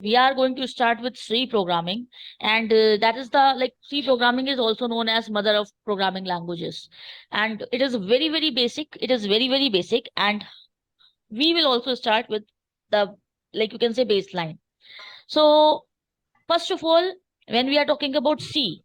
We are going to start with C programming, and that is the like C programming is also known as mother of programming languages, and it is very very basic. It is very very basic, and we will also start with the like you can say baseline. So first of all, when we are talking about C,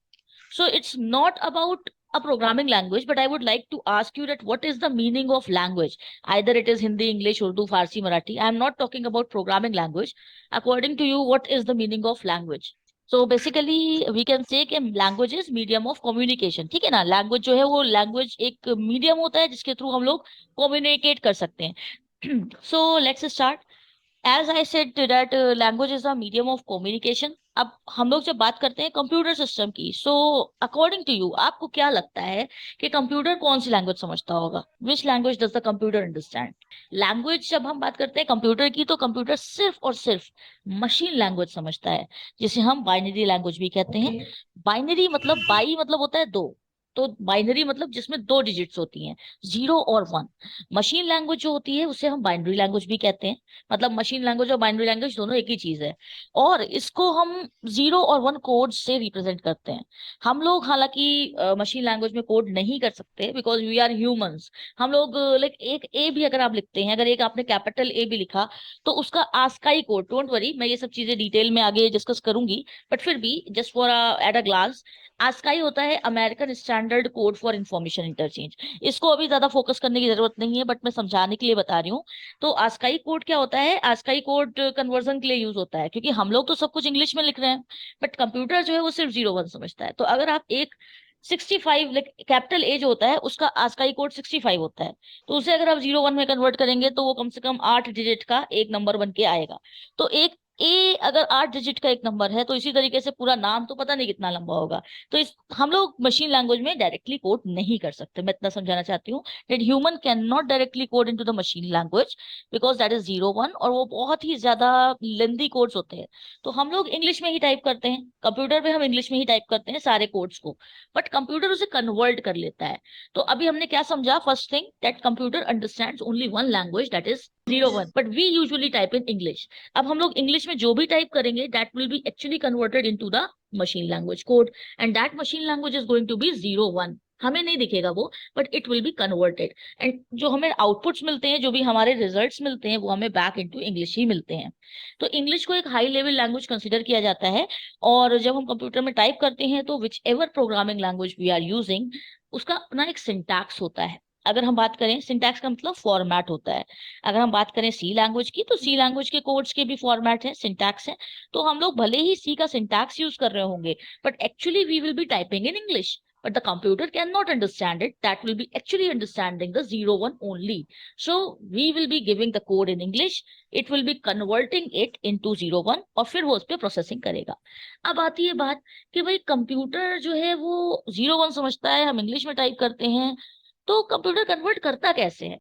so it's not about a programming language, but I would like to ask you that what is the meaning of language? Either it is Hindi, English, Urdu, Farsi, Marathi. I am not talking about programming language. According to you, what is the meaning of language? So basically we can say कि language is medium of communication. ठीक है ना? Language जो है वो language एक medium होता है जिसके थ्रू हम लोग communicate कर सकते हैं. So let's start. As I said that language is a medium of communication. अब हम लोग जब बात करते हैं कंप्यूटर सिस्टम की, सो अकॉर्डिंग टू यू आपको क्या लगता है कि कंप्यूटर कौन सी लैंग्वेज समझता होगा? Which language does the computer understand? Language जब हम बात करते हैं कंप्यूटर की, तो कंप्यूटर सिर्फ और सिर्फ मशीन लैंग्वेज समझता है, जिसे हम बाइनरी लैंग्वेज भी कहते हैं. बाइनरी मतलब बाई मतलब होता है दो, तो बाइनरी मतलब जिसमें दो डिजिट्स होती हैं, 0 और 1. मशीन लैंग्वेज जो होती है उसे हम बाइनरी लैंग्वेज भी कहते हैं. मतलब मशीन लैंग्वेज और बाइनरी लैंग्वेज दोनों एक ही चीज है, और इसको हम 0 और 1 कोड से रिप्रेजेंट करते हैं. हम लोग हालांकि मशीन लैंग्वेज में कोड नहीं कर सकते बिकॉज वी आर ह्यूमंस. हम लोग लाइक एक ए भी अगर आप लिखते हैं, अगर एक आपने कैपिटल ए भी लिखा, तो उसका आस्काई कोड, डोंट वरी मैं ये सब चीजें डिटेल में आगे डिस्कस करूंगी, बट फिर भी just for at a glance, ASCII होता है American standard code for information interchange. इसको अभी ज्यादा फोकस करने की जरूरत नहीं है, बट मैं समझाने के लिए बता रही हूँ. तो आस्काई कोड क्या होता है? आस्काई कोड कन्वर्जन के लिए यूज होता है, क्योंकि हम लोग तो सब कुछ इंग्लिश में लिख रहे हैं, बट कंप्यूटर जो है वो सिर्फ 0 1 समझता है. तो अगर आप एक 65 लाइक कैपिटल ए जो होता है उसका आस्काई कोड 65 होता है, तो उसे अगर आप 0 1 में कन्वर्ट करेंगे तो वो कम से कम 8 डिजिट का एक नंबर बन के आएगा. तो एक ए अगर 8 डिजिट का एक नंबर है, तो इसी तरीके से पूरा नाम तो पता नहीं कितना लंबा होगा. तो इस हम लोग मशीन लैंग्वेज में डायरेक्टली कोड नहीं कर सकते. मैं इतना समझाना चाहती हूँ that human cannot directly code into the machine language because that is 0 1, और वो बहुत ही ज्यादा लेंदी कोड्स होते हैं. तो हम लोग इंग्लिश में ही टाइप करते हैं, कंप्यूटर पे हम इंग्लिश में ही टाइप करते हैं सारे कोड्स को, बट कंप्यूटर उसे कन्वर्ट कर लेता है. तो अभी हमने क्या समझा? First thing that computer understands only one language, that is 0 1, but we usually type in English. अब हम लोग इंग्लिश में जो भी टाइप करेंगे that will be actually converted into the machine language code, and that machine language is going to be 0 1. हमें नहीं दिखेगा वो, but it will be converted, and जो हमें आउटपुट्स मिलते हैं, जो भी हमारे रिजल्ट्स मिलते हैं, वो हमें बैक इनटू इंग्लिश ही मिलते हैं. तो इंग्लिश को एक हाई लेवल लैंग्वेज कंसिडर किया जाता है. और जब हम कंप्यूटर में टाइप करते हैं, तो whichever programming language we are using, उसका अपना एक सिंटैक्स होता है. अगर हम बात करें, सिंटैक्स का मतलब फॉर्मेट होता है. अगर हम बात करें सी लैंग्वेज की, तो सी लैंग्वेज के कोड्स के भी फॉर्मेट है, सिंटैक्स है. तो हम लोग भले ही सी का सिंटैक्स यूज कर रहे होंगे, but actually we will be typing in English. But the computer cannot understand it. That will be actually understanding the 0 1 only. So we will be giving the code in English. It will be converting it into 0 1, और फिर वो उस पर processing करेगा. अब आती है बात कि भाई कंप्यूटर जो है वो 0 1 समझता है, हम इंग्लिश में टाइप करते हैं, तो कंप्यूटर कन्वर्ट करता कैसे है?